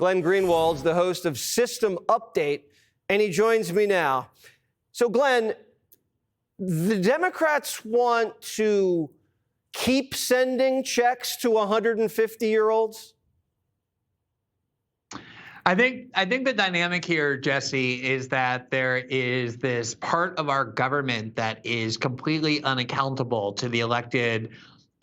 Glen Greenwald's the host of System Update, and he joins me now. So, Glenn, the Democrats want to keep sending checks to 150-year-olds? I think the dynamic here, Jesse, is that there is this part of our government that is completely unaccountable to the elected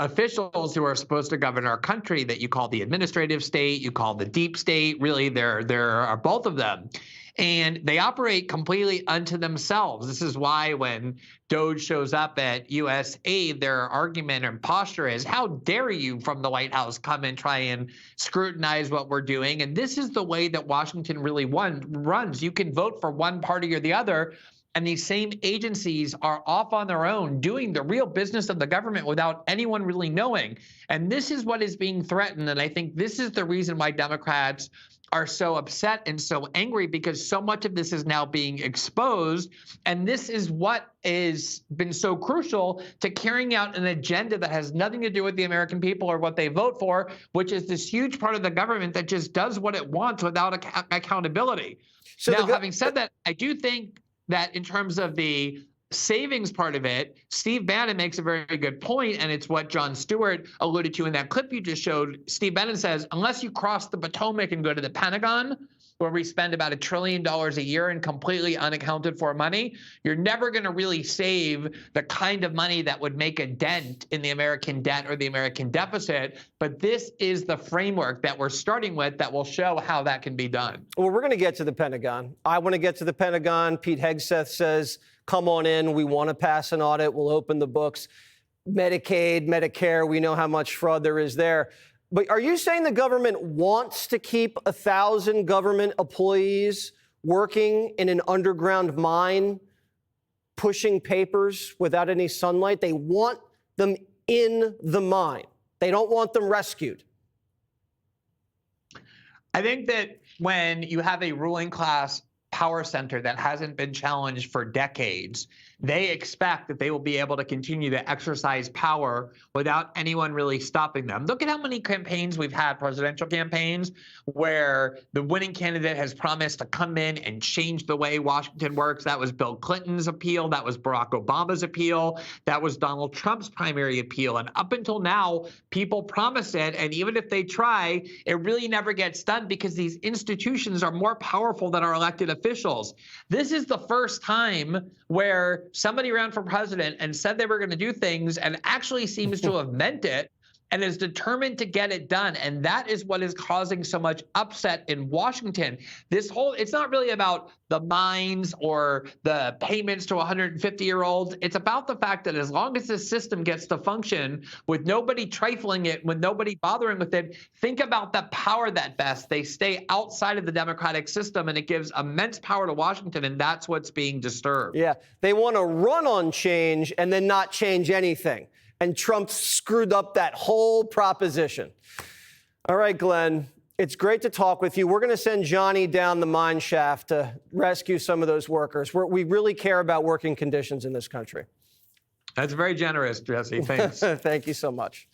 officials who are supposed to govern our country, that you call the administrative state, you call the deep state. Really, there are both of them. And they operate completely unto themselves. This is why when DOGE shows up at U.S. aid, their argument and posture is, how dare you from the White House come and try and scrutinize what we're doing? And this is the way that Washington really runs. You can vote for one party or the other, and these same agencies are off on their own doing the real business of the government without anyone really knowing. And this is what is being threatened. And I think this is the reason why Democrats are so upset and so angry, because so much of this is now being exposed. And this is what has been so crucial to carrying out an agenda that has nothing to do with the American people or what they vote for, which is this huge part of the government that just does what it wants without accountability. So now, having said that, I do think that in terms of the savings part of it, Steve Bannon makes a very good point, and it's what Jon Stewart alluded to in that clip you just showed. Steve Bannon says, unless you cross the Potomac and go to the Pentagon, where we spend about $1 trillion a year in completely unaccounted for money, you're never going to really save the kind of money that would make a dent in the American debt or the American deficit. But this is the framework that we're starting with that will show how that can be done. Well, we're going to get to the Pentagon. I want to get to the Pentagon. Pete Hegseth says, come on in. We want to pass an audit. We'll open the books. Medicaid, Medicare, we know how much fraud there is there. But are you saying the government wants to keep 1,000 government employees working in an underground mine, pushing papers without any sunlight? They want them in the mine. They don't want them rescued. I think that when you have a ruling class power center that hasn't been challenged for decades, they expect that they will be able to continue to exercise power without anyone really stopping them. Look at how many campaigns we've had, presidential campaigns, where the winning candidate has promised to come in and change the way Washington works. That was Bill Clinton's appeal. That was Barack Obama's appeal. That was Donald Trump's primary appeal. And up until now, people promise it. And even if they try, it really never gets done because these institutions are more powerful than our elected officials. This is the first time where somebody ran for president and said they were going to do things and actually seems to have meant it and is determined to get it done. And that is what is causing so much upset in Washington. It's not really about the mines or the payments to 150-year-olds. It's about the fact that as long as this system gets to function with nobody trifling it, with nobody bothering with it, think about the power that vests. They stay outside of the democratic system, and it gives immense power to Washington, and that's what's being disturbed. Yeah, they want to run on change and then not change anything. And Trump screwed up that whole proposition. All right, Glenn, it's great to talk with you. We're going to send Johnny down the mine shaft to rescue some of those workers. We really care about working conditions in this country. That's very generous, Jesse. Thanks. Thank you so much.